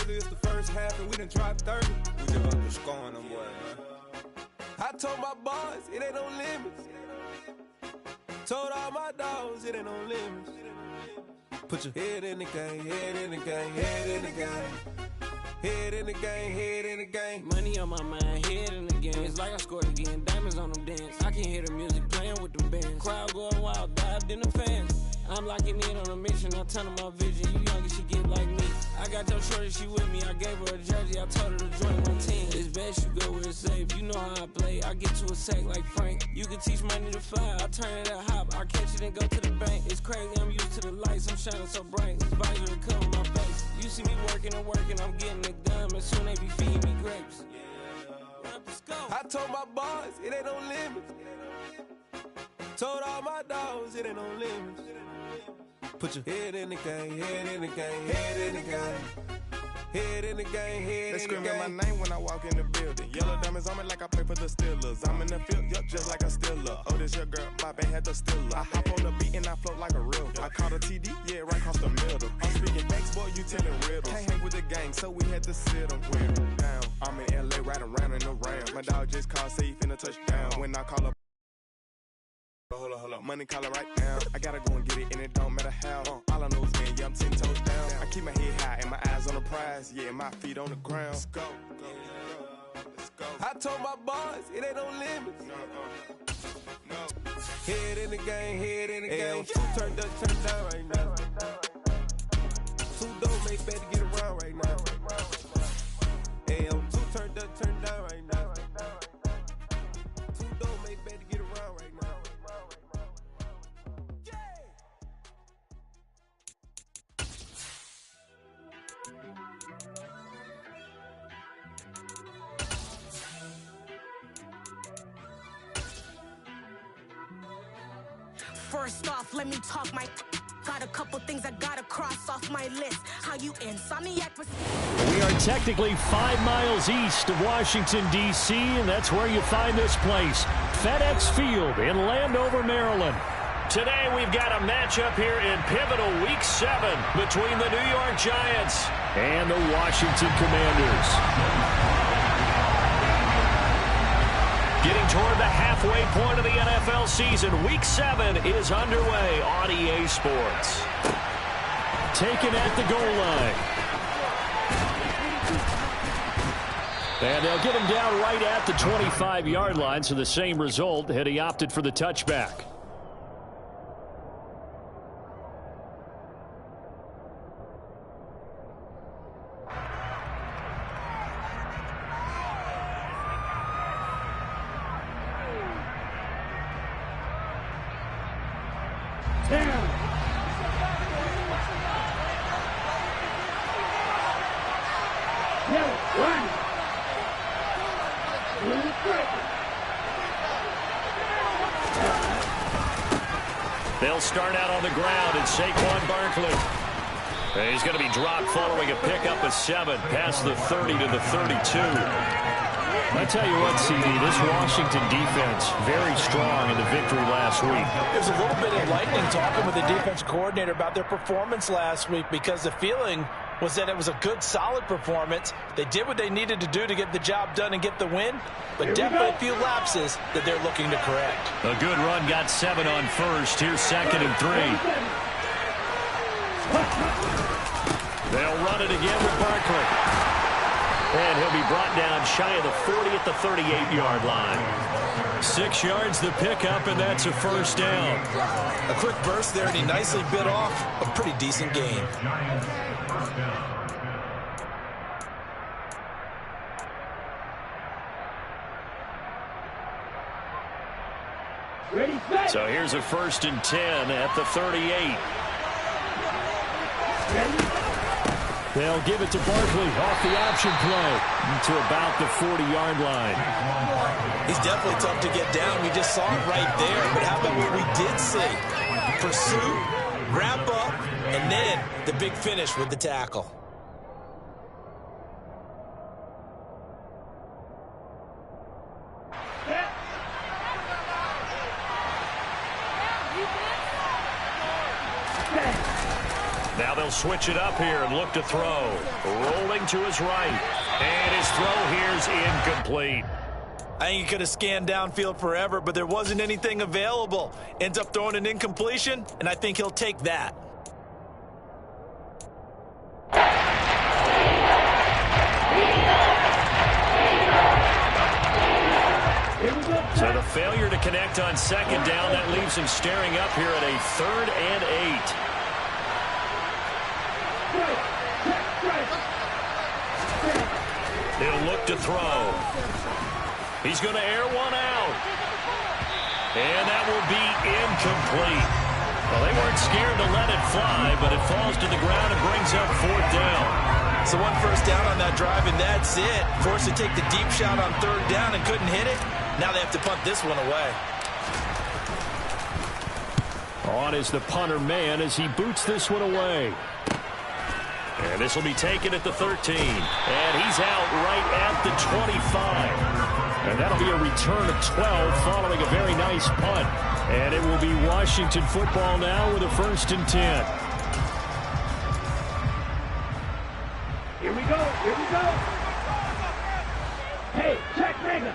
nigga, it's the first half and we done dropped 30. We just up to scoring them, boy, man. I told my boys, it ain't no limits. Told all my dogs, it ain't no limits. Put your head in the game, head in the game, head in the game. Head in the game, head in the game. Money on my mind, head in the game. It's like I scored again, diamonds on them dance. I can hear the music playing with them bands. Crowd going wild, dived in the fans. I'm locking in on a mission, I tell her my vision. You young and she get like me. I got your shorty, she with me. I gave her a jersey, I told her to join my team. It's best you go where it's safe. You know how I play. I get to a sack like Frank. You can teach money to fly. I turn it a hop. I catch it and go to the bank. It's crazy, I'm used to the lights. I'm shining so bright. This visor to cover my face. You see me working and working. I'm getting it done. And soon they be feeding me grapes. Let's go. I told my boys, it ain't no limits. Told all my dogs, it ain't no limits. Put your head in the game, head in the game, head in the game. Head in the game, head in the game. They screaming my name when I walk in the building. Yellow diamonds on me like I play for the Steelers. I'm in the field, yup, just like a Steeler. Oh, this your girl, my band had the Steeler. I hop on the beat and I float like a real. I caught a TD, yeah, right across the middle. I'm speaking facts, boy, you telling riddles. Can't hang with the gang, so we had to sit them down. I'm in LA, riding around in the Ram. My dog just called, say he finna touchdown. When I call up, hold up, money calling right now. I gotta go and get it, and it don't matter how. All I know is man, yeah, I'm 10 toes down. I keep my head high and my eyes on the prize. Yeah, my feet on the ground. Let's go, let's go. I told my boys, it ain't no limits. No. Head in the game, head in the game. Two turned up, turned down right now. Two dope make better get around right now. Hey, two turned up, turned down right now. Two dope make better get around right now. First off, let me talk my. Got a couple things I gotta cross off my list. How you insomniac? We are technically 5 miles east of Washington, D.C., and that's where you find this place, FedEx Field in Landover, Maryland. Today we've got a matchup here in pivotal Week 7 between the New York Giants and the Washington Commanders. Getting toward the halfway point of the NFL season, Week 7 is underway on EA Sports. Taken at the goal line. And they'll get him down right at the 25-yard line, so the same result had he opted for the touchback. They'll start out on the ground, and Saquon Barkley. He's going to be dropped following a pickup of 7 past the 30 to the 32. I tell you what, CD, this Washington defense, very strong in the victory last week. There's a little bit enlightening talking with the defense coordinator about their performance last week, because the feeling was that it was a good, solid performance. They did what they needed to do to get the job done and get the win, but definitely a few lapses that they're looking to correct. A good run, got 7 on first. Here's 2nd and 3. They'll run it again with Barkley. And he'll be brought down shy of the 40 at the 38-yard line. 6 yards the pickup, and that's a first down. A quick burst there, and he nicely bit off a pretty decent gain. So here's a 1st and 10 at the 38. They'll give it to Barkley off the option play to about the 40-yard line. He's definitely tough to get down. We just saw it right there. But how about what we did see? Pursue, wrap up, and then the big finish with the tackle. Now they'll switch it up here and look to throw. Rolling to his right. And his throw here's incomplete. I think he could have scanned downfield forever, but there wasn't anything available. Ends up throwing an incompletion, and I think he'll take that. So the failure to connect on second down, that leaves him staring up here at a 3rd and 8. He'll look to throw. He's going to air one out. And that will be incomplete. Well, they weren't scared to let it fly, but it falls to the ground and brings up 4th down. So 1 first down on that drive, and that's it. Forced to take the deep shot on 3rd down and couldn't hit it. Now they have to punt this one away. On is the punter man as he boots this one away. And this will be taken at the 13. And he's out right at the 25. And that'll be a return of 12 following a very nice punt. And it will be Washington football now with a 1st and 10. Here we go. Here we go. Hey, check Megan.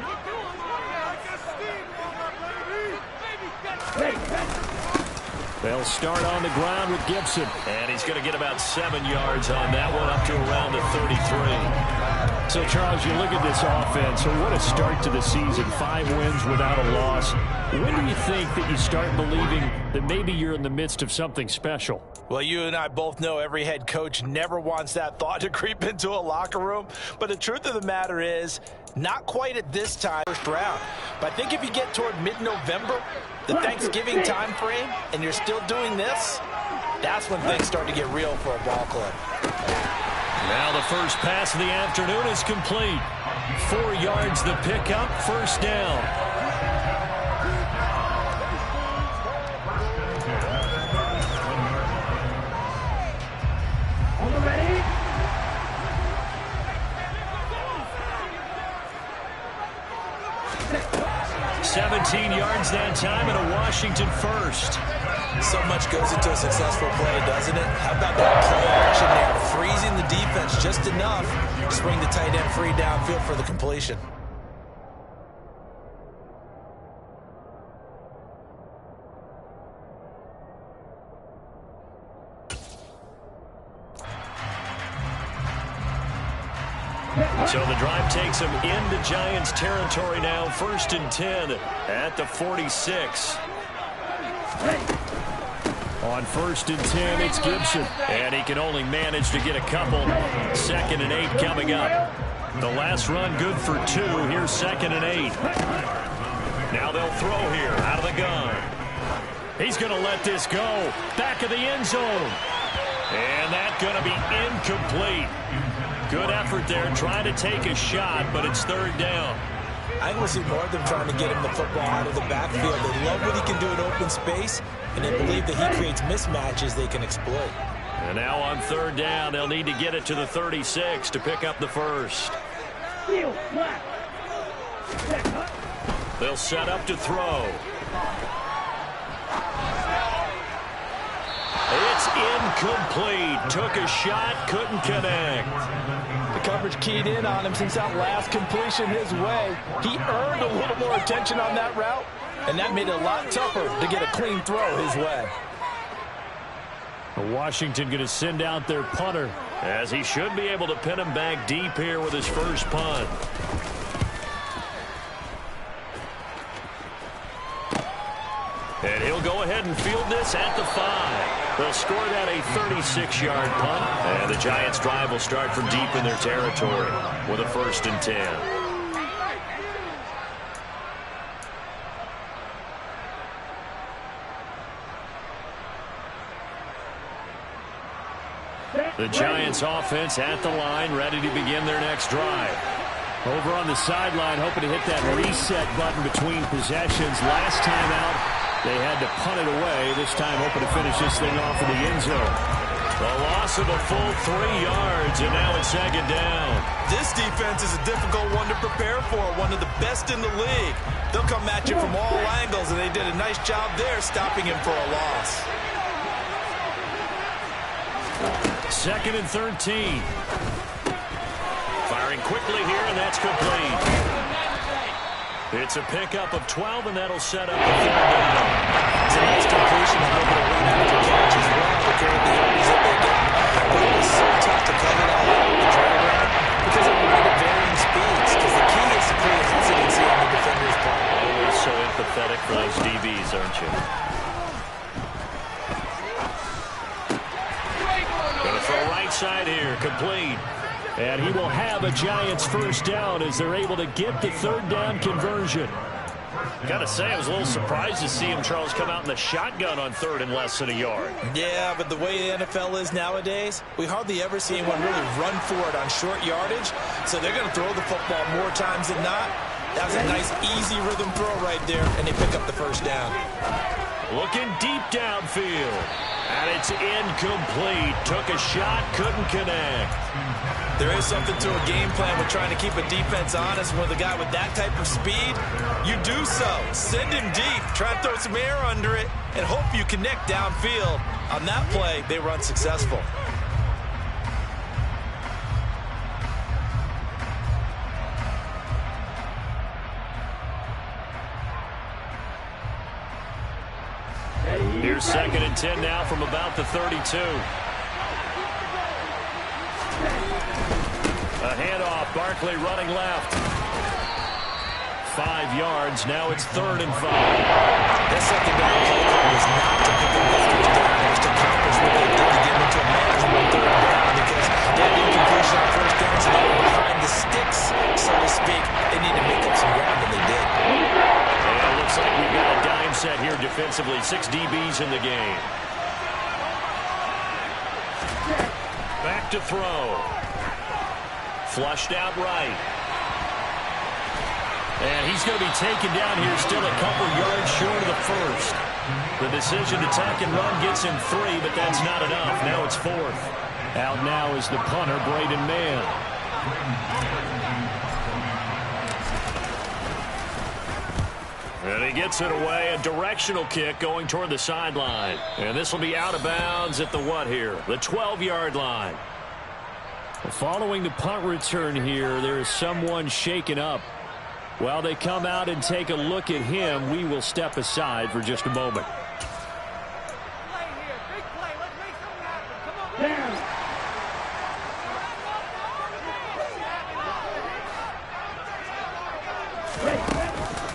They'll start on the ground with Gibson. And he's going to get about 7 yards on that one, up to around the 33. So, Charles, you look at this offense, what a start to the season. 5 wins without a loss. When do you think that you start believing that maybe you're in the midst of something special? Well, you and I both know every head coach never wants that thought to creep into a locker room. But the truth of the matter is, not quite at this time, 1st round. But I think if you get toward mid-November, the Thanksgiving time frame, and you're still doing this, that's when things start to get real for a ball club. Now the first pass of the afternoon is complete. 4 yards the pickup, 1st down. 17 yards that time and a Washington 1st. So much goes into a successful play, doesn't it? How about that play action there? Freezing the defense just enough to swing the tight end free downfield for the completion. So the drive takes him into Giants territory now. 1st and 10 at the 46. On 1st and 10, it's Gibson. And he can only manage to get a couple. 2nd and 8 coming up. The last run good for 2. Here's 2nd and 8. Now they'll throw here out of the gun. He's going to let this go. Back of the end zone. And that's going to be incomplete. Good effort there, trying to take a shot, but it's 3rd down. I think we'll see more of them trying to get him the football out of the backfield. They love what he can do in open space, and they believe that he creates mismatches they can exploit. And now on 3rd down, they'll need to get it to the 36 to pick up the 1st. They'll set up to throw. It's incomplete. Took a shot, couldn't connect. The coverage keyed in on him since that last completion his way. He earned a little more attention on that route, and that made it a lot tougher to get a clean throw his way. Washington going to send out their punter, as he should be able to pin him back deep here with his first punt. And he'll go ahead and field this at the 5. They'll score that a 36-yard punt. And the Giants' drive will start from deep in their territory with a 1st and 10. The Giants' offense at the line, ready to begin their next drive. Over on the sideline, hoping to hit that reset button between possessions. Last time out, they had to punt it away. This time, hoping to finish this thing off in the end zone. The loss of a full 3 yards, and now it's 2nd down. This defense is a difficult one to prepare for, one of the best in the league. They'll come at you from all angles, and they did a nice job there stopping him for a loss. 2nd and 13. Firing quickly here, and that's complete. It's a pickup of 12, and that'll set up a 3rd down. It's a nice completion, a little bit of run after catch as well to carry the yards that they got. But it was so tough to cover that out with the drag around because it ran at varying speeds. Because the key is to create hesitancy on the defender's part. Always so empathetic for those DBs, aren't you? Going to throw right side here, complete. And he will have a Giants 1st down as they're able to get the 3rd down conversion. Gotta say, I was a little surprised to see him, Charles, come out in the shotgun on 3rd and less than a yard. Yeah, but the way the NFL is nowadays, we hardly ever see anyone really run for it on short yardage. So they're going to throw the football more times than not. That was a nice, easy rhythm throw right there, and they pick up the 1st down. Looking deep downfield. And it's incomplete. Took a shot, couldn't connect. There is something to a game plan with trying to keep a defense honest. With a guy with that type of speed, you do so. Send him deep. Try to throw some air under it and hope you connect downfield. On that play, they were unsuccessful. Here's 2nd and 10 now from about the 32. A handoff, Barkley running left. 5 yards, now it's 3rd and 5. That 2nd down play was not to pick up the 1st down. It was to accomplish what they did to get into a manageable 3rd down because they had incompletion on 1st down, so they were behind the sticks, so to speak. They need to make up some ground, and they did. Yeah, it looks like we've got a dime set here defensively. 6 DBs in the game. Back to throw. Flushed out right. And he's going to be taken down here still a couple yards short of the 1st. The decision to tuck and run gets him 3, but that's not enough. Now it's 4th. Out now is the punter, Braden Mann. And he gets it away. A directional kick going toward the sideline. And this will be out of bounds at the what here? The 12-yard line. Following the punt return here, there is someone shaken up. While they come out and take a look at him, we will step aside for just a moment.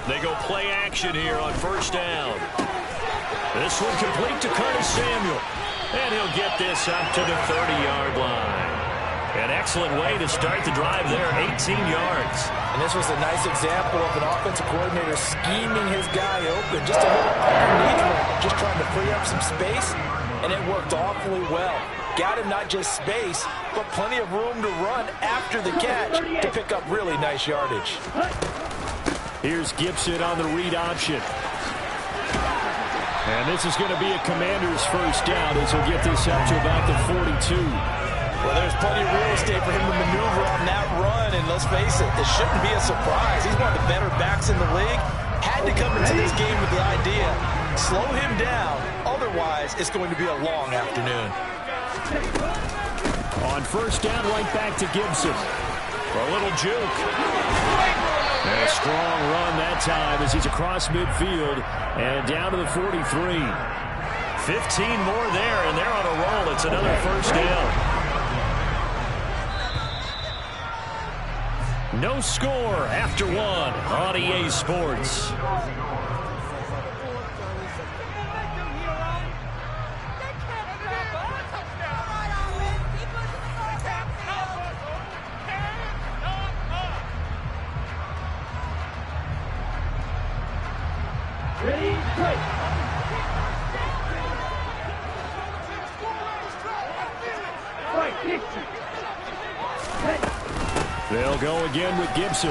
They go play action here on 1st down. This one complete to Curtis Samuel. And he'll get this up to the 30-yard line. An excellent way to start the drive there, 18 yards. And this was a nice example of an offensive coordinator scheming his guy open, just a little underneath him, just trying to free up some space, and it worked awfully well. Got him not just space, but plenty of room to run after the catch to pick up really nice yardage. Here's Gibson on the read option. And this is going to be a Commander's 1st down as he'll get this up to about the 42. Well, there's plenty of real estate for him to maneuver on that run, and let's face it, it shouldn't be a surprise. He's one of the better backs in the league. Had to come into this game with the idea, slow him down, otherwise it's going to be a long afternoon. On 1st down, right back to Gibson. A little juke. And a strong run that time as he's across midfield and down to the 43. 15 more there, and they're on a roll. It's another 1st down. No score after 1 on EA Sports. Ready, play. They'll go again with Gibson.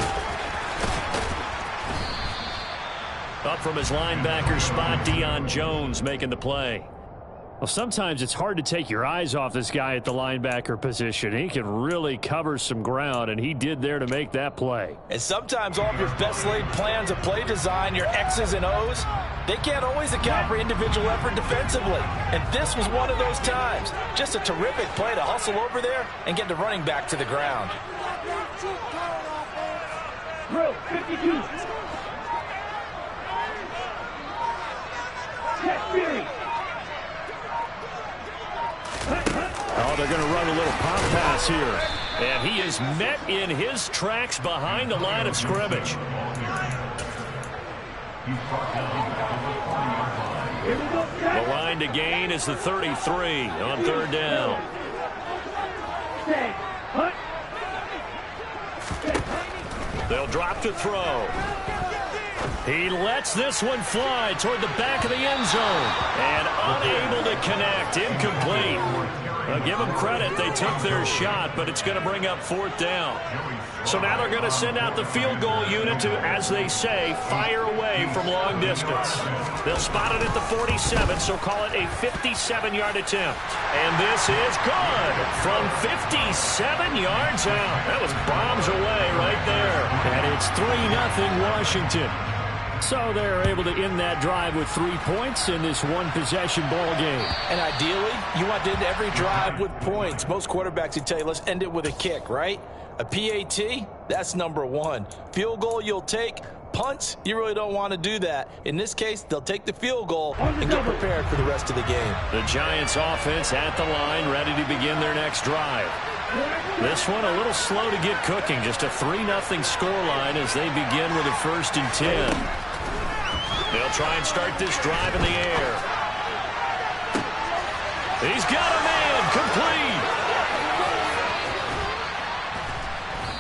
Up from his linebacker spot, Deion Jones making the play. Well, sometimes it's hard to take your eyes off this guy at the linebacker position. He can really cover some ground, and he did there to make that play. And sometimes all of your best laid plans of play design, your X's and O's, They can't always account for individual effort defensively. And this was one of those times. Just a terrific play to hustle over there and get the running back to the ground. Drill 52. Check theory. Oh, they're going to run a little pop pass here. And he is met in his tracks behind the line of scrimmage. The line to gain is the 33 on third down. They'll drop to throw. He lets this one fly toward the back of the end zone. And unable to connect. Incomplete. Give them credit. They took their shot, but it's going to bring up fourth down. So now they're going to send out the field goal unit to, as they say, fire away from long distance. They'll spot it at the 47, so call it a 57-yard attempt. And this is good from 57 yards out. That was bombs away right there. And it's 3-0 Washington. So they're able to end that drive with 3 points in this one-possession ball game. And ideally, you want to end every drive with points. Most quarterbacks would tell you, let's end it with a kick, right? A PAT, that's number one. Field goal you'll take. Punts, you really don't want to do that. In this case, they'll take the field goal and get prepared for the rest of the game. The Giants offense at the line, ready to begin their next drive. This one a little slow to get cooking. Just a 3-0 scoreline as they begin with a 1st and 10. They'll try and start this drive in the air. He's got a man, complete.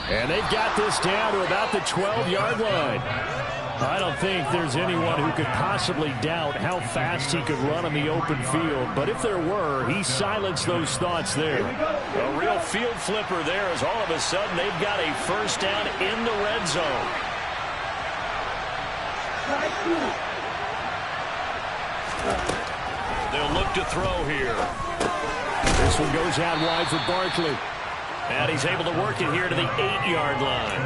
And they've got this down to about the 12-yard line. I don't think there's anyone who could possibly doubt how fast he could run on the open field. But if there were, he silenced those thoughts there. A real field flipper there as all of a sudden they've got a 1st down in the red zone. They'll look to throw here. This one goes out wide for Barkley. And he's able to work it here to the 8-yard line.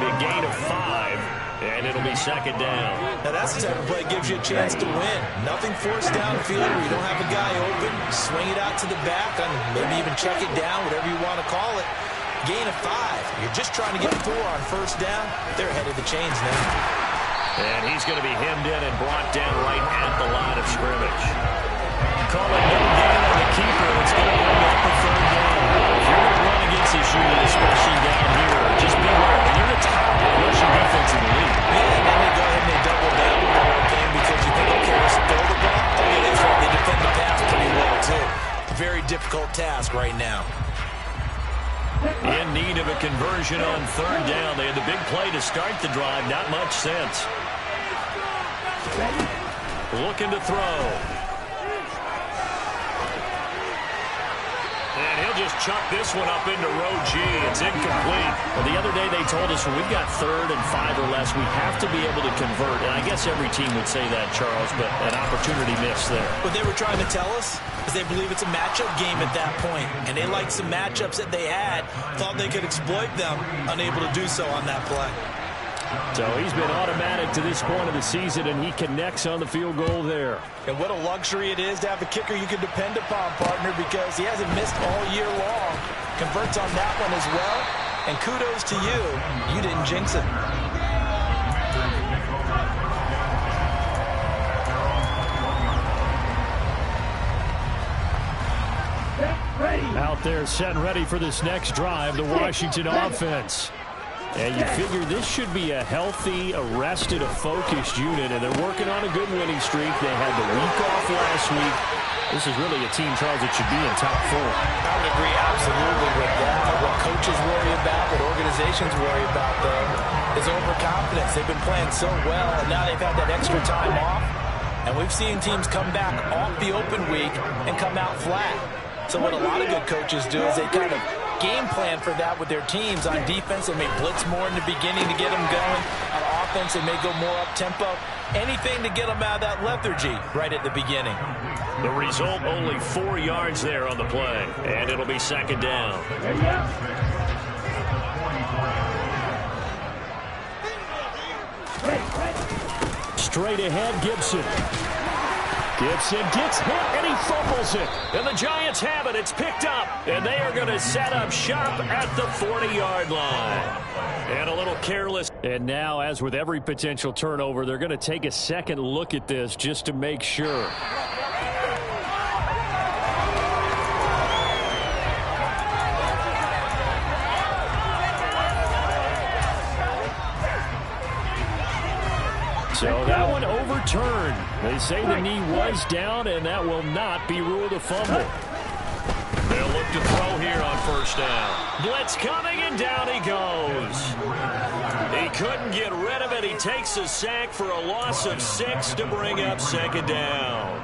Big gain of 5, and it'll be 2nd down. Now that's the type of play that gives you a chance to win. Nothing forced downfield where you don't have a guy open. Swing it out to the back, and maybe even check it down, whatever you want to call it. Gain of 5. You're just trying to get 4 on 1st down. They're ahead of the chains now. And he's going to be hemmed in and brought down right at the line of scrimmage. Call it no gain on the keeper. It's going to bring up the 3rd down. If you're going to run against this unit, especially down here, just beware. You're the top rushing defense in the league. Yeah, and then they go ahead and they double down with the whole game because you think, okay, let's throw the ball. Oh, yeah, that's right. They defend the pass pretty well, too. Very difficult task right now. In need of a conversion on 3rd down. They had the big play to start the drive. Not much sense. Looking to throw. And he'll just chuck this one up into row G. It's incomplete. Well, the other day they told us when we've got 3rd and 5 or less, we have to be able to convert. And I guess every team would say that, Charles, but an opportunity missed there. What they were trying to tell us is they believe it's a matchup game at that point. And they liked some matchups that they had, thought they could exploit them, unable to do so on that play. So he's been automatic to this point of the season, and he connects on the field goal there. And what a luxury it is to have a kicker you can depend upon, partner, because he hasn't missed all year long. Converts on that one as well. And kudos to you. You didn't jinx it. Out there set and ready for this next drive, the Washington offense. And you figure this should be a healthy, arrested, a focused unit, and they're working on a good winning streak. They had the week off last week. This is really a team, Charles, that should be in top 4. I would agree absolutely with that. What coaches worry about, what organizations worry about, though, is overconfidence. They've been playing so well, and now they've had that extra time off. And we've seen teams come back off the open week and come out flat. So what a lot of good coaches do is they kind of game plan for that with their teams. On defense, they may blitz more in the beginning to get them going. On offense, they may go more up-tempo. Anything to get them out of that lethargy right at the beginning. The result, only 4 yards there on the play. And it'll be 2nd down. straight ahead, Gibson. Gibson gets hit, and he fumbles it. And the Giants have it. It's picked up. And they are going to set up shop at the 40-yard line. And a little careless. And now, as with every potential turnover, they're going to take a second look at this just to make sure. So that one overturned. They say the knee was down, and that will not be ruled a fumble. They'll look to throw here on first down. Blitz coming, and down he goes. He couldn't get rid of it. He takes a sack for a loss of 6 to bring up second down.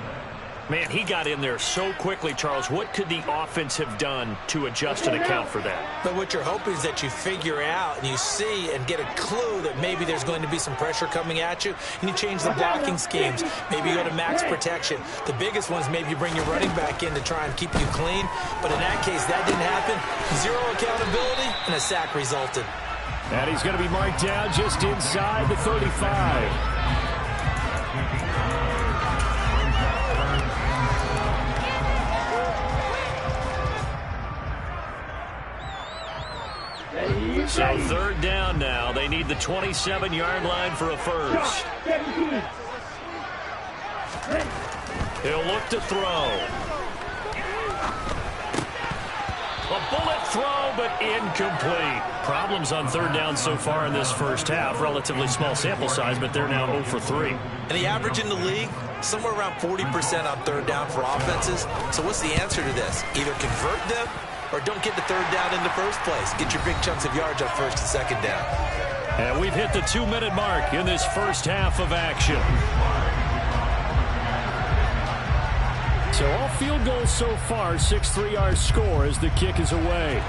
Man, he got in there so quickly, Charles. What could the offense have done to adjust and account for that? But what you're hoping is that you figure out and you see and get a clue that maybe there's going to be some pressure coming at you, and you change the blocking schemes. Maybe you go to max protection. The biggest one is maybe you bring your running back in to try and keep you clean. But in that case, that didn't happen. 0 accountability, and a sack resulted. And he's going to be marked down just inside the 35. So third down now. They need the 27-yard line for a first. He'll look to throw. A bullet throw, but incomplete. Problems on third down so far in this first half. Relatively small sample size, but they're now 0 for 3. And the average in the league, somewhere around 40% on third down for offenses. So what's the answer to this? Either convert them or don't get the third down in the first place. Get your big chunks of yards on first and second down. And we've hit the 2-minute mark in this first half of action. So all field goals so far, 6-3 our score as the kick is away.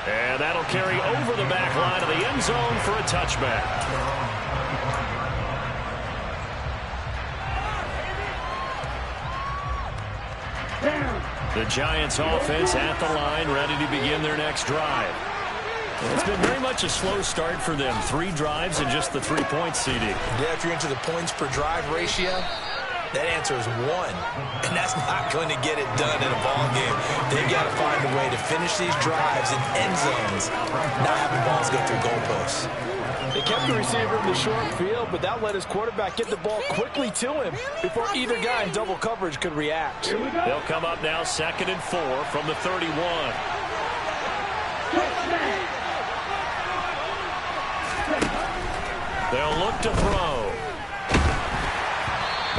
And that'll carry over the back line of the end zone for a touchback. The Giants offense at the line, ready to begin their next drive. It's been very much a slow start for them. 3 drives and just the 3 points, CD. Yeah, if you're into the points per drive ratio, that answer is 1. And that's not going to get it done in a ball game. They've got to find a way to finish these drives in end zones, not having balls go through goalposts. They kept the receiver in the short field, but that let his quarterback get the ball quickly to him before either guy in double coverage could react. They'll come up now 2nd and 4 from the 31. They'll look to throw.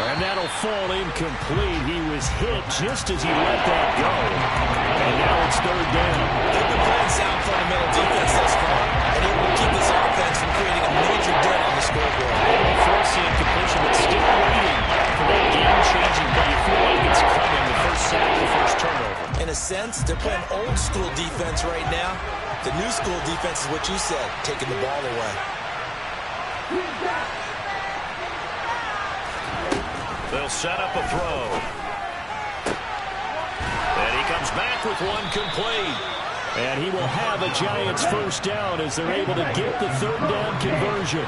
And that'll fall incomplete. He was hit just as he let that go. And now it's third down. They've been playing sound fundamental defense thus far, and able to keep this offense from creating a major dent on the scoreboard. Forcing completion, but still waiting for that game-changing play. You feel like it's coming, the first sack, the first turnover. In a sense, they're playing old-school defense right now. The new-school defense is what you said, taking the ball away. They'll set up a throw. And he comes back with one complete. And he will have a Giants first down as they're able to get the third down conversion.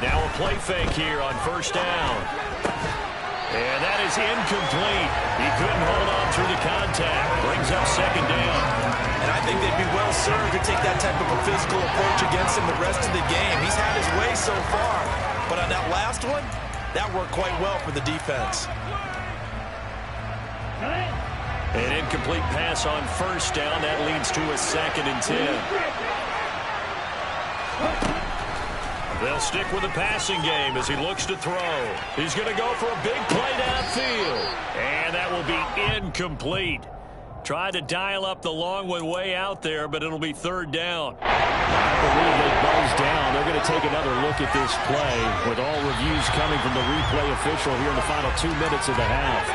Now a play fake here on first down. And that is incomplete. He couldn't hold on through the contact. Brings up second down. And I think they'd be well served to take that type of a physical approach against him the rest of the game. He's had his way so far. But on that last one, that worked quite well for the defense. An incomplete pass on first down. That leads to a 2nd and 10. They'll stick with the passing game as he looks to throw. He's going to go for a big play downfield. And that will be incomplete. Tried to dial up the long one way out there, but it'll be third down. I believe they buzzed down. They're going to take another look at this play with all reviews coming from the replay official here in the final 2 minutes of the half.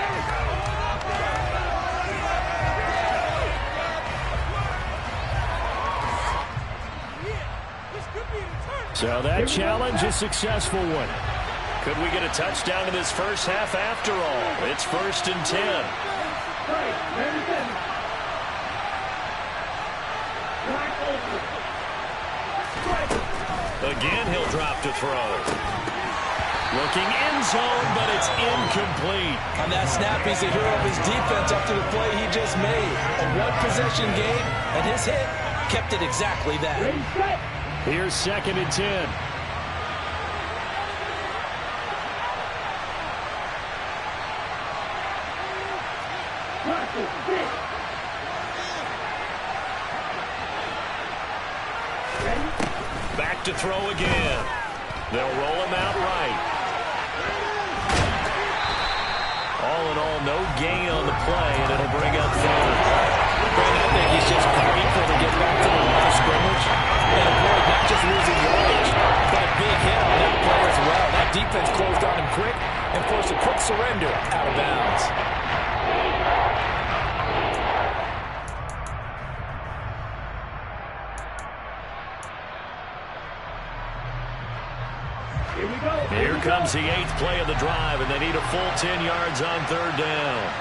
So that challenge, a successful one. Could we get a touchdown in this first half after all? It's 1st and 10. Again, he'll drop to throw. Looking end zone, but it's incomplete. On that snap, he's the hero of his defense up to the play he just made. A one-possession game, and his hit kept it exactly that. Here's 2nd and 10. Back to throw again. They'll roll him out right. All in all, no gain on the play, and it'll bring up 3rd. Brandon, I think he's just grateful to get back to the line of scrimmage and avoid not just losing yardage, but a big hit on that play as well. That defense closed on him quick and forced a quick surrender out of bounds. Here comes the 8th play of the drive, and they need a full 10 yards on 3rd down.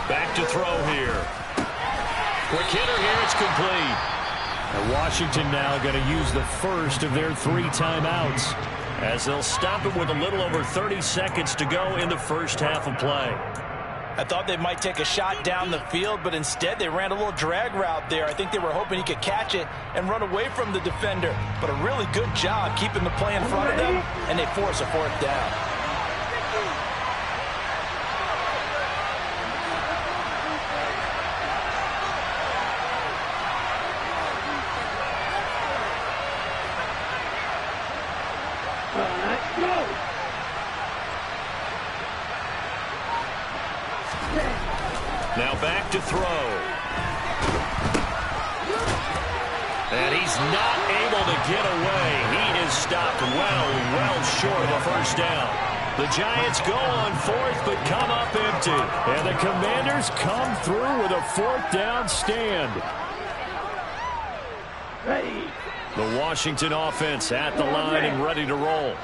Back to throw here. Quick hitter here, it's complete. And Washington now going to use the first of their 3 timeouts, as they'll stop it with a little over 30 seconds to go in the first half of play. I thought they might take a shot down the field, but instead they ran a little drag route there. I think they were hoping he could catch it and run away from the defender. But a really good job keeping the play in front of them, and they force a 4th down. Now back to throw. And he's not able to get away. He is stopped well short of a first down. The Giants go on 4th, but come up empty. And the Commanders come through with a 4th down stand. The Washington offense at the line and ready to roll.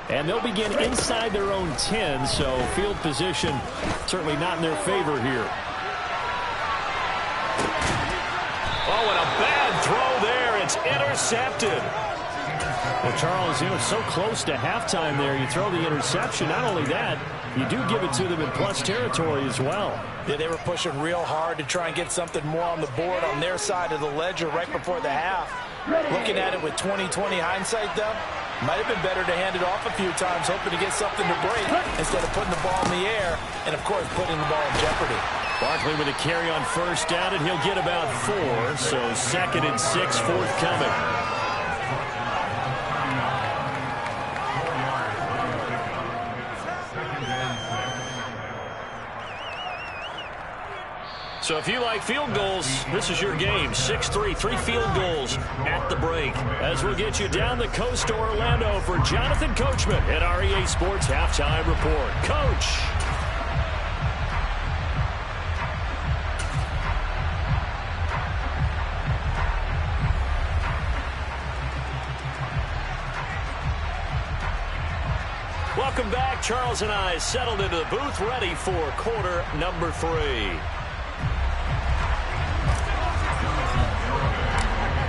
And they'll begin inside their own 10, so field position certainly not in their favor here. Oh, and a bad throw there. It's intercepted. Well, Charles, so close to halftime there. You throw the interception. Not only that, you do give it to them in plus territory as well. Yeah, they were pushing real hard to try and get something more on the board on their side of the ledger right before the half. Looking at it with 20/20 hindsight, though, might have been better to hand it off a few times, hoping to get something to break instead of putting the ball in the air and, of course, putting the ball in jeopardy. Barkley with a carry on first down, and he'll get about 4, so 2nd and 6 forthcoming. So if you like field goals, this is your game. 6-3, 3 field goals at the break. As we'll get you down the coast to Orlando for Jonathan Coachman at REA Sports Halftime Report. Coach. Welcome back. Charles and I settled into the booth, ready for quarter number 3.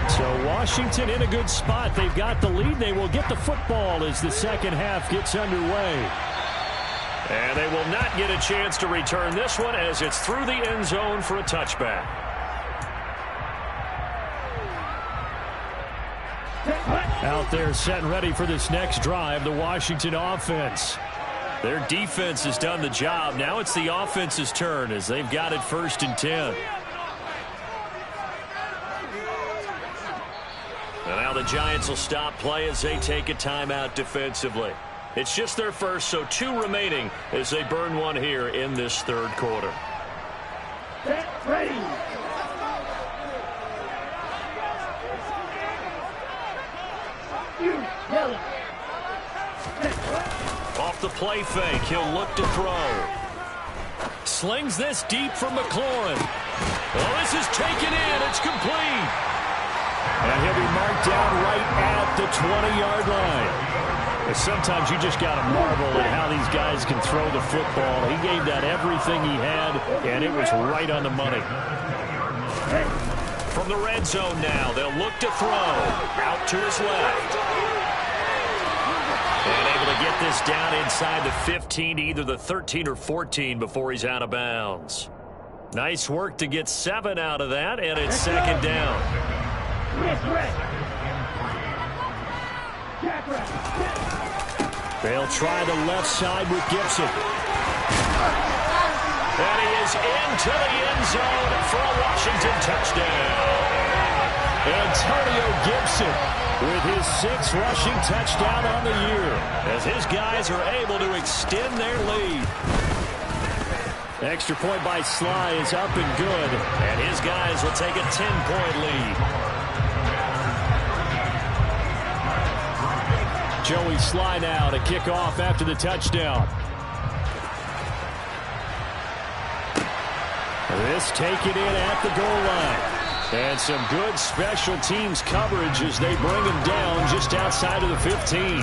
So Washington in a good spot. They've got the lead. They will get the football as the second half gets underway. And they will not get a chance to return this one as it's through the end zone for a touchback. Out there set and ready for this next drive, the Washington offense. Their defense has done the job. Now it's the offense's turn as they've got it 1st and 10. And now the Giants will stop play as they take a timeout defensively. It's just their first, so 2 remaining as they burn one here in this 3rd quarter. Get ready. Off the play fake, he'll look to throw. slings this deep from McLaurin. Oh, this is taken in. It's complete. And he'll be marked down right at the 20-yard line. And sometimes you just got to marvel at how these guys can throw the football. He gave that everything he had, and it was right on the money. From the red zone now, they'll look to throw. Out to his left. And able to get this down inside the 15, either the 13 or 14 before he's out of bounds. Nice work to get 7 out of that, and it's second down. They'll try the left side with Gibson. And he is into the end zone for a Washington touchdown. Antonio Gibson with his 6th rushing touchdown on the year as his guys are able to extend their lead. Extra point by Sly is up and good, and his guys will take a 10-point lead. Joey Sly now to kick off after the touchdown. This taken in at the goal line. And some good special teams coverage as they bring him down just outside of the 15.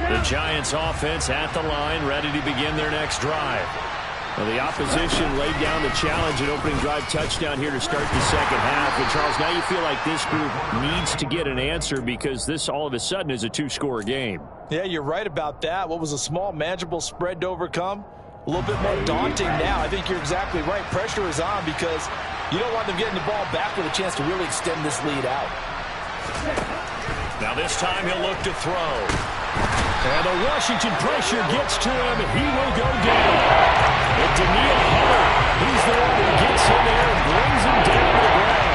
The Giants offense at the line, ready to begin their next drive. Well, the opposition laid down the challenge, an opening drive touchdown here to start the second half. And, Charles, now you feel like this group needs to get an answer because this all of a sudden is a 2-score game. Yeah, you're right about that. What was a small, manageable spread to overcome? A little bit more daunting now. I think you're exactly right. Pressure is on because you don't want them getting the ball back with a chance to really extend this lead out. Now this time he'll look to throw. And the Washington pressure gets to him. He will go down. And Daniil Hunter, he's the one who gets in there and brings him down to the ground.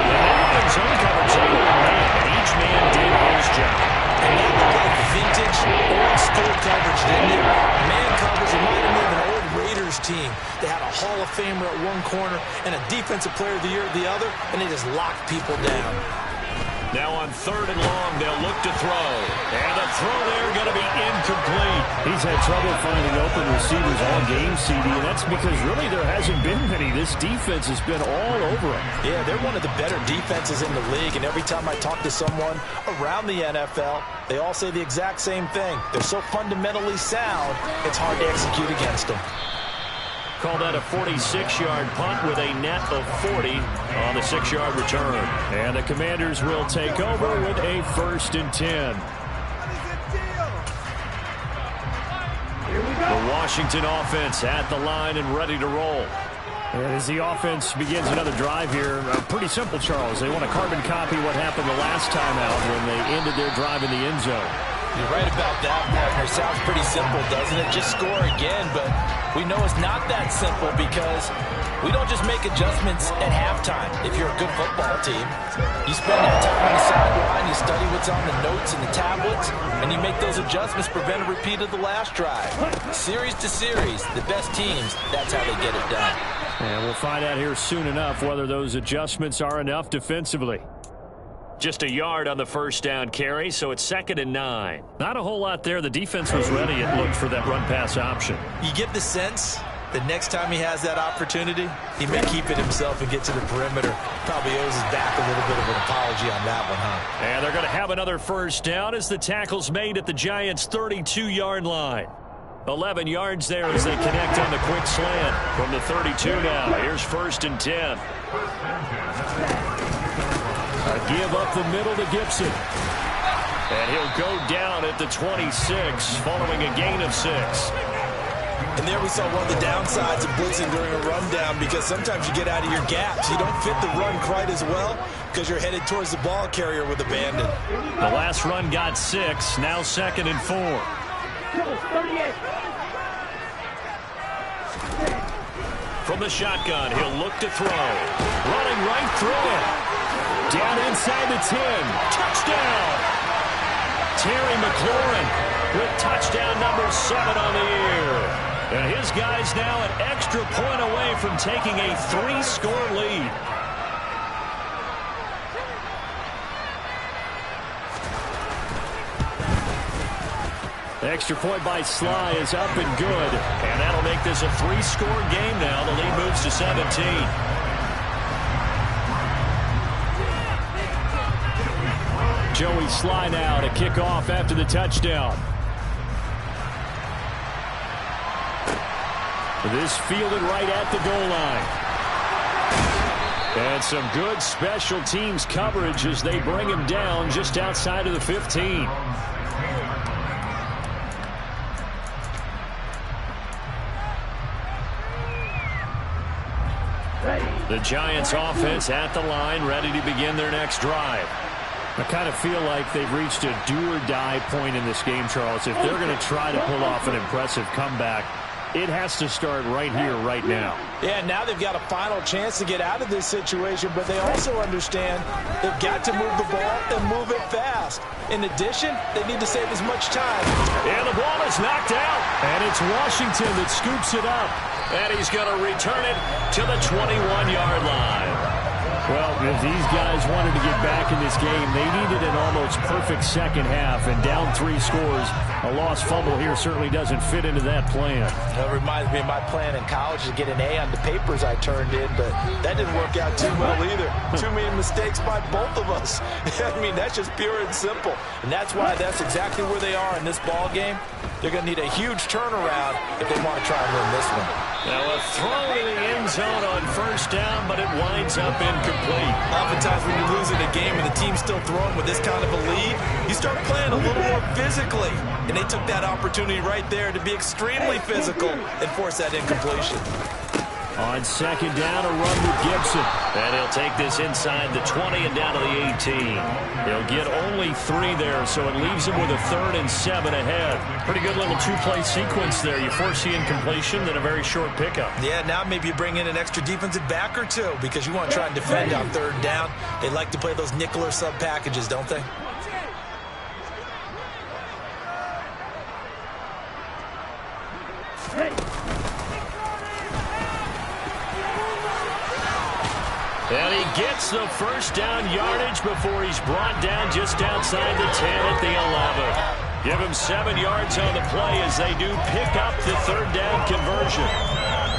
The Lions uncovered man, and each man did his job. And that looked like vintage old school coverage, didn't it? Man coverage reminded me of an old Raiders team. They had a Hall of Famer at one corner and a Defensive Player of the Year at the other, and they just locked people down. Now on 3rd and long, they'll look to throw. And the throw there going to be incomplete. He's had trouble finding open receivers all game, CD, and that's because really there hasn't been many. This defense has been all over him. Yeah, they're one of the better defenses in the league, and every time I talk to someone around the NFL, they all say the exact same thing. They're so fundamentally sound, it's hard to execute against them. Call that a 46-yard punt with a net of 40 on the 6-yard return. And the Commanders will take over with a 1st and 10. The Washington offense at the line and ready to roll. And as the offense begins another drive here, pretty simple, Charles. They want to carbon copy what happened the last time out when they ended their drive in the end zone. You're right about that, partner. Sounds pretty simple, doesn't it? Just score again, but we know it's not that simple because we don't just make adjustments at halftime. If you're a good football team, you spend that time on the sideline, you study what's on the notes and the tablets, and you make those adjustments, prevent a repeat of the last drive. Series to series, the best teams, that's how they get it done. And we'll find out here soon enough whether those adjustments are enough defensively. Just a yard on the 1st down carry, so it's 2nd and 9. Not a whole lot there. The defense was ready and looked for that run-pass option. You get the sense that next time he has that opportunity, he may keep it himself and get to the perimeter. Probably owes his back a little bit of an apology on that one, huh? And they're going to have another 1st down as the tackle's made at the Giants' 32-yard line. 11 yards there as they connect on the quick slant from the 32 now. Here's 1st and 10. A give up the middle to Gibson. And he'll go down at the 26 following a gain of 6. And there we saw one of the downsides of blitzing during a rundown because sometimes you get out of your gaps. You don't fit the run quite as well because you're headed towards the ball carrier with abandon. The last run got 6. Now 2nd and 4. From the shotgun, he'll look to throw. Running right through it. Down inside the 10. Touchdown! Terry McLaurin with touchdown number 7 on the year. And his guys now an extra point away from taking a 3-score lead. The extra point by Sly is up and good. And that'll make this a 3-score game now. The lead moves to 17. Joey Sly now to kick off after the touchdown. This fielded right at the goal line. And some good special teams coverage as they bring him down just outside of the 15. The Giants offense at the line, ready to begin their next drive. I kind of feel like they've reached a do-or-die point in this game, Charles. If they're going to try to pull off an impressive comeback, it has to start right here, right now. Yeah, now they've got a final chance to get out of this situation, but they also understand they've got to move the ball and move it fast. In addition, they need to save as much time. And the ball is knocked out. And it's Washington that scoops it up. And he's going to return it to the 21-yard line. Well, if these guys wanted to get back in this game, they needed an almost perfect second half. And down 3 scores, a lost fumble here certainly doesn't fit into that plan. That reminds me of my plan in college to get an A on the papers I turned in, but that didn't work out too well either. Too many mistakes by both of us. I mean, that's just pure and simple. And that's why that's exactly where they are in this ball game. They're going to need a huge turnaround if they want to try and win this one. Now a throw in the end zone on first down, but it winds up incomplete. Oftentimes when you're losing a game and the team's still throwing with this kind of a lead, you start playing a little more physically. And they took that opportunity right there to be extremely physical and force that incompletion. On second down, a run with Gibson. And he'll take this inside the 20 and down to the 18. He'll get only 3 there, so it leaves him with a 3rd and 7 ahead. Pretty good little 2-play sequence there. You force the incompletion, then a very short pickup. Yeah, now maybe you bring in an extra defensive back or 2 because you want to try and defend on 3rd down. They like to play those nickel or sub packages, don't they? And he gets the first down yardage before he's brought down just outside the 10 at the 11. Give him 7 yards on the play as they do pick up the 3rd down conversion.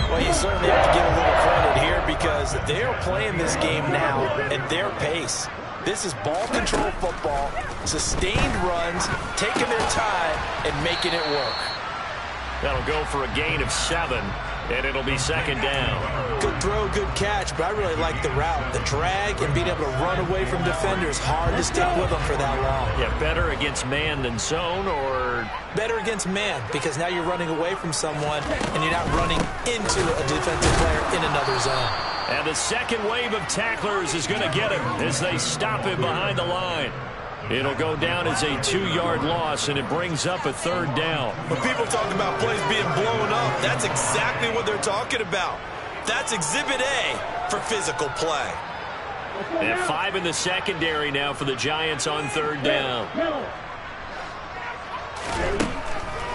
Well, you certainly have to give a little credit here because they're playing this game now at their pace. This is ball control football, sustained runs, taking their time, and making it work. That'll go for a gain of 7, and it'll be 2nd down. Good throw, good catch, but I really like the route. The drag and being able to run away from defenders, hard to stick with them for that long. Yeah, better against man than zone, or? Better against man, because now you're running away from someone, and you're not running into a defensive player in another zone. And the second wave of tacklers is going to get him as they stop him behind the line. It'll go down as a 2-yard loss, and it brings up a 3rd down. When people talk about plays being blown up, that's exactly what they're talking about. That's Exhibit A for physical play. And 5 in the secondary now for the Giants on 3rd down.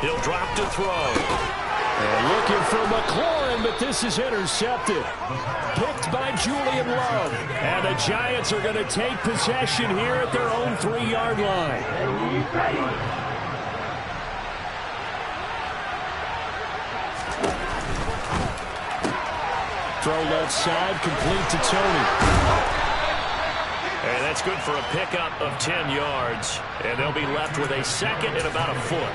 He'll drop to throw. And looking for McLaurin, but this is intercepted. Picked by Julian Love. And the Giants are going to take possession here at their own 3-yard line. Throw left side, complete to Tony. And that's good for a pickup of 10 yards. And they'll be left with a 2nd and about a foot.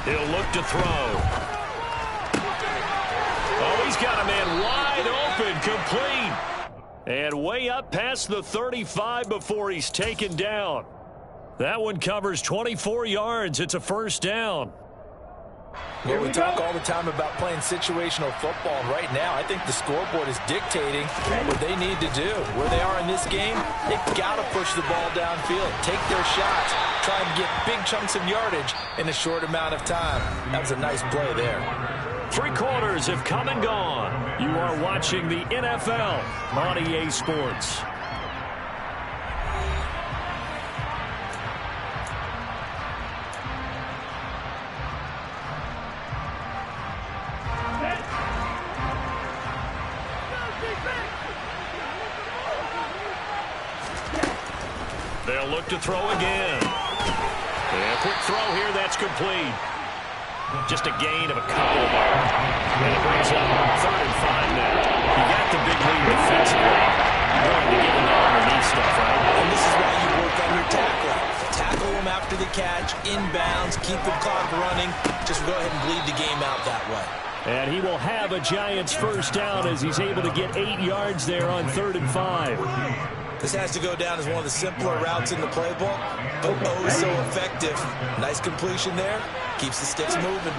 He'll look to throw. Oh, he's got a man wide open, complete. And way up past the 35 before he's taken down. That one covers 24 yards. It's a 1st down. Well, we talk all the time about playing situational football. Right now, I think the scoreboard is dictating what they need to do. Where they are in this game, they've got to push the ball downfield, take their shots, try and get big chunks of yardage in a short amount of time. That was a nice play there. 3 quarters have come and gone. You are watching the NFL on EA Sports. They'll look to throw again. And a quick throw here, that's complete. Just a gain of a couple of yards. And it brings up 3rd and 5 now. You got the big lead defensively. You're going to give them that underneath stuff, right? And this is why you work on your tackling. Tackle them after the catch, inbounds, keep the clock running. Just go ahead and bleed the game out that way. And he will have a Giants first down as he's able to get 8 yards there on 3rd and 5. This has to go down as one of the simpler routes in the playbook, but oh so effective. Nice completion there. Keeps the sticks moving.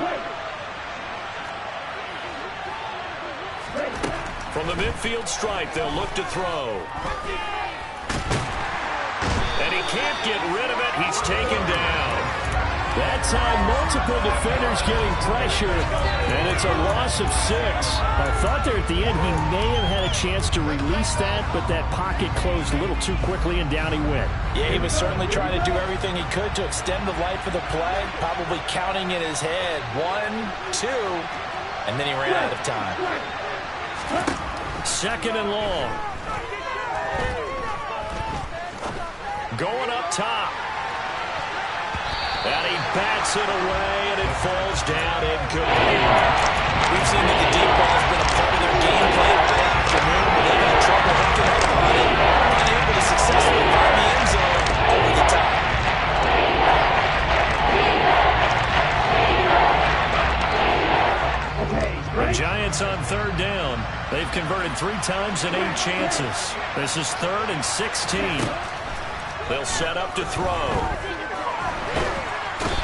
From the midfield stripe, they'll look to throw. And he can't get rid of it. He's taken down. That time, multiple defenders getting pressure, and it's a loss of 6. I thought there at the end he may have had a chance to release that, but that pocket closed a little too quickly, and down he went. Yeah, he was certainly trying to do everything he could to extend the life of the play, probably counting in his head. 1, 2, and then he ran out of time. 2nd and long. Going up top. And he bats it away, and it falls down incomplete. We've seen that the deep ball has been a part of their game plan all afternoon, but they've had trouble hooking up on it. Unable to successfully find the end zone over the top. The Giants on 3rd down. They've converted 3 times in 8 chances. This is 3rd and 16. They'll set up to throw.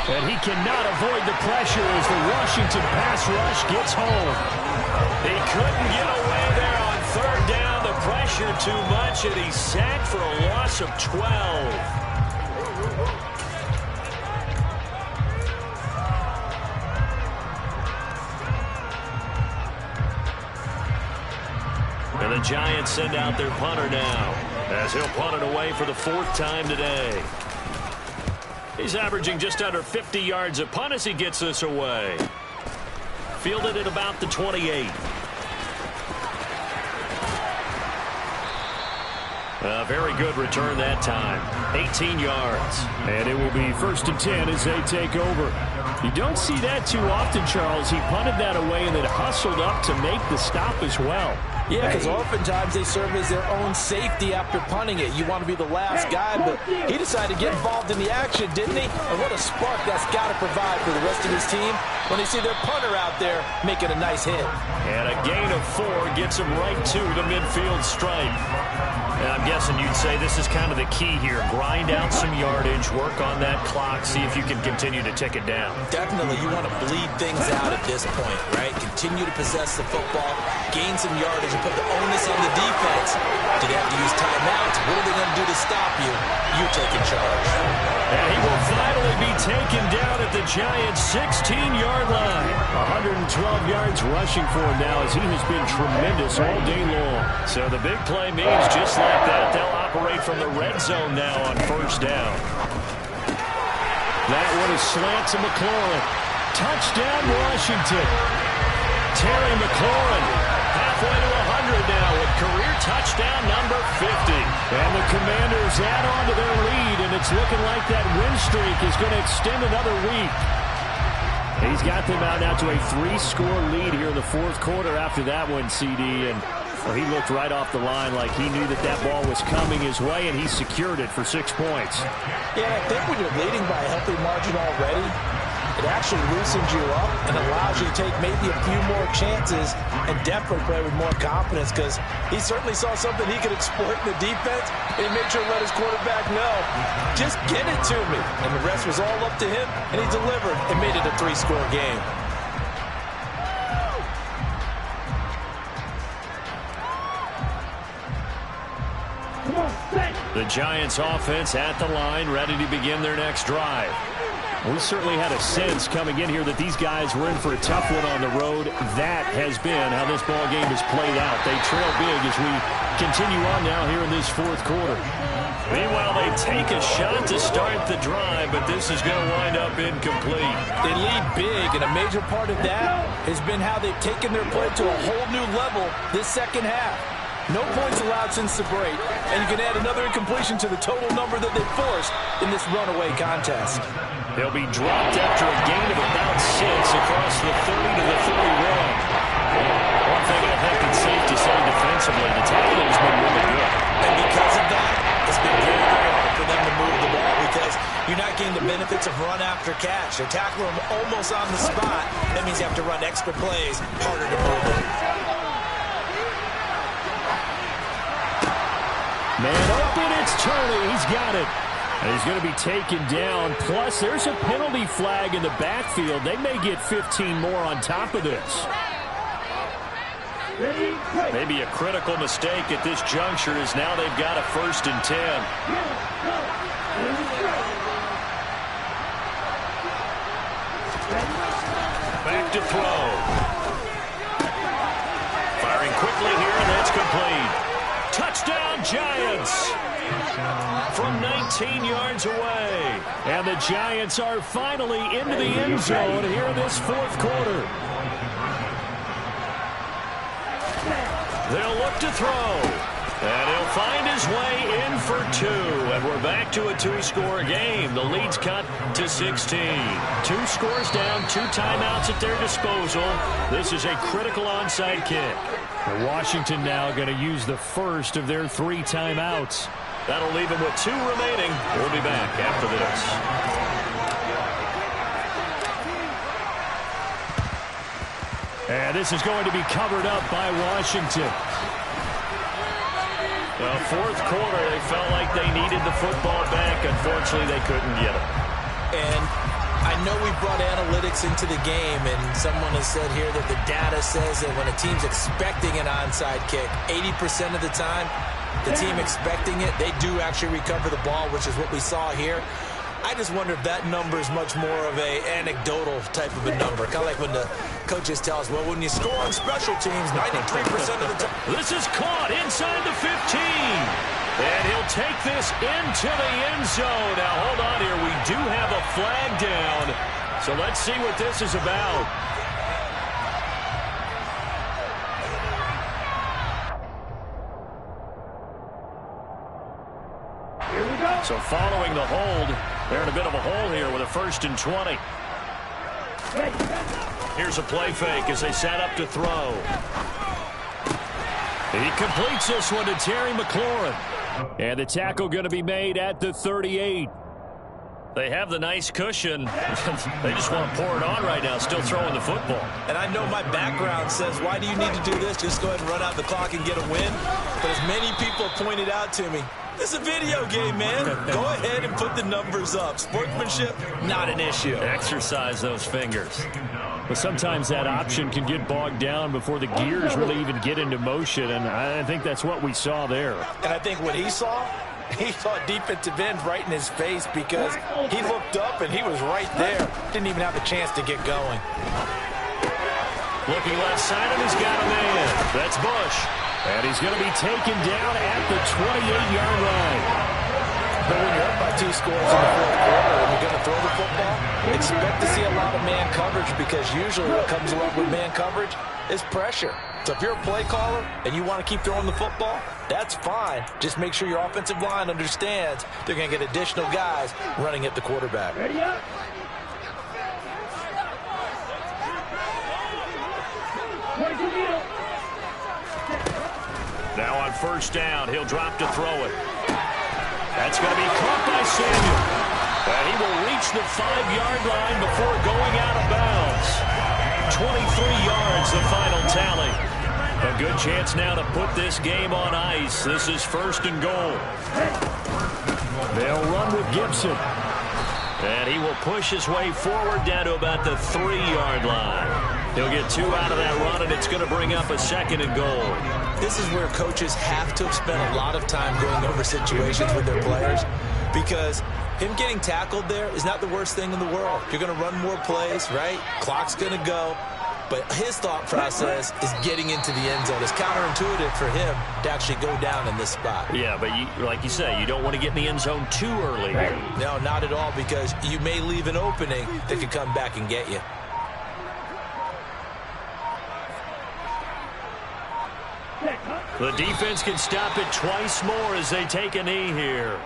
And he cannot avoid the pressure as the Washington pass rush gets home. He couldn't get away there on 3rd down. The pressure too much, and he's sacked for a loss of 12. And the Giants send out their punter now, as he'll punt it away for the 4th time today. He's averaging just under 50 yards a punt as he gets this away. Fielded at about the 28. A very good return that time. 18 yards. And it will be 1st and 10 as they take over. You don't see that too often, Charles. He punted that away and then hustled up to make the stop as well. Yeah, because oftentimes they serve as their own safety after punting it. You want to be the last guy, but he decided to get involved in the action, didn't he? And what a spark that's got to provide for the rest of his team when they see their punter out there making a nice hit. And a gain of 4 gets him right to the midfield stripe. And I'm guessing you'd say this is kind of the key here. Grind out some yardage, work on that clock, see if you can continue to tick it down. Definitely, you want to bleed things out at this point, right? Continue to possess the football, gain some yardage, and put the onus on the defense. Do they have to use timeouts? What are they going to do to stop you? You're taking charge. And he will finally be taken down at the Giants' 16-yard line. 112 yards rushing for him now as he has been tremendous all day long. So the big play means just like that, they'll operate from the red zone now on 1st down. That one is slant to McLaurin. Touchdown, Washington. Terry McLaurin halfway to 100 now with career touchdown number 50. And the Commanders add on to their lead, and it's looking like that win streak is going to extend another week. He's got them out now to a 3-score lead here in the 4th quarter after that one, CD. And he looked right off the line like he knew that that ball was coming his way, and he secured it for 6 points. Yeah, I think when you're leading by a healthy margin already, it actually loosens you up and allows you to take maybe a few more chances and definitely play with more confidence because he certainly saw something he could exploit in the defense and he made sure to let his quarterback know, just get it to me. And the rest was all up to him, and he delivered and made it a 3-score game. The Giants offense at the line, ready to begin their next drive. We certainly had a sense coming in here that these guys were in for a tough one on the road. That has been how this ball game has played out. They trail big as we continue on now here in this fourth quarter. Meanwhile, they take a shot to start the drive, but this is going to wind up incomplete. They lead big, and a major part of that has been how they've taken their play to a whole new level this second half. No points allowed since the break, and you can add another incompletion to the total number that they forced in this runaway contest. They'll be dropped after a gain of about 6 across the 30 to the 31. One thing I think it's safe to say defensively, the tackling has been really good. And because of that, it's been very, very hard for them to move the ball because you're not getting the benefits of run after catch. They're tackling them almost on the spot. That means you have to run extra plays, harder to move them. Man open, it's Turley. He's got it. And he's going to be taken down. Plus, there's a penalty flag in the backfield. They may get 15 more on top of this. Maybe a critical mistake at this juncture is now they've got a 1st and 10. Back to throw. Firing quickly here, and that's complete. Touchdown, Giants! From 19 yards away. And the Giants are finally into the end zone here in this fourth quarter. They'll look to throw. And he'll find his way in for 2. And we're back to a 2-score game. The lead's cut to 16. 2 scores down, 2 timeouts at their disposal. This is a critical onside kick. Washington now going to use the first of their 3 timeouts. That'll leave them with 2 remaining. We'll be back after this. And this is going to be covered up by Washington. The fourth quarter, they felt like they needed the football back. Unfortunately, they couldn't get it. And I know we brought analytics into the game, and someone has said here that the data says that when a team's expecting an onside kick, 80% of the time, the team expecting it, they do actually recover the ball, which is what we saw here. I just wonder if that number is much more of a anecdotal type of a number. Kind of like when the coaches tell us, well, when you score on special teams, 93% of the time. This is caught inside the 15. And he'll take this into the end zone. Now, hold on here. We do have a flag down. So let's see what this is about. So following the hold, they're in a bit of a hole here with a 1st and 20. Here's a play fake as they set up to throw. He completes this one to Terry McLaurin. And the tackle going to be made at the 38. They have the nice cushion. They just want to pour it on right now, still throwing the football. And I know my background says, why do you need to do this? Just go ahead and run out the clock and get a win. But as many people pointed out to me, this is a video game, man. Go ahead and put the numbers up. Sportsmanship, not an issue. Exercise those fingers. But sometimes that option can get bogged down before the gears really even get into motion, and I think that's what we saw there. And I think what he saw defensive end right in his face because he looked up and he was right there. Didn't even have a chance to get going. Looking left side of him, he's got a man. That's Bush. And he's going to be taken down at the 28-yard line. But when you're up by 2 scores in the fourth quarter and you're going to throw the football, expect to see a lot of man coverage because usually what comes along with man coverage is pressure. So if you're a play caller and you want to keep throwing the football, that's fine. Just make sure your offensive line understands they're going to get additional guys running at the quarterback. Ready up. Now on 1st down, he'll drop to throw it. That's going to be caught by Samuel. And he will reach the 5-yard line before going out of bounds. 23 yards, the final tally. A good chance now to put this game on ice. This is 1st and goal. They'll run with Gibson. And he will push his way forward down to about the 3-yard line. He'll get 2 out of that run, and it's going to bring up a 2nd and goal. This is where coaches have to spend a lot of time going over situations with their players because Him getting tackled there is not the worst thing in the world. You're going to run more plays, right? Clock's going to go. But his thought process is getting into the end zone. It's counterintuitive for him to actually go down in this spot. Yeah, but like you say, you don't want to get in the end zone too early here. No, not at all, because you may leave an opening that could come back and get you. The defense can stop it twice more as they take a knee here.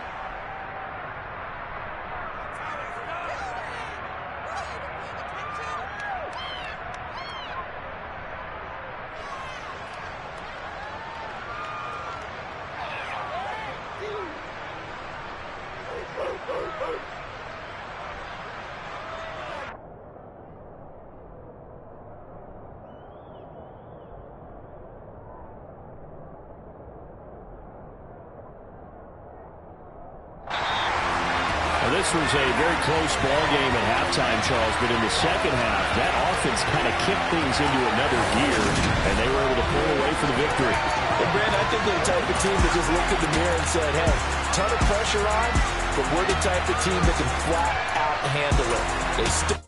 This was a very close ball game at halftime, Charles, but in the second half, that offense kind of kicked things into another gear, and they were able to pull away for the victory. And, Brandon, I think they're the type of team that just looked in the mirror and said, hey, ton of pressure on, but we're the type of team that can flat out handle it. They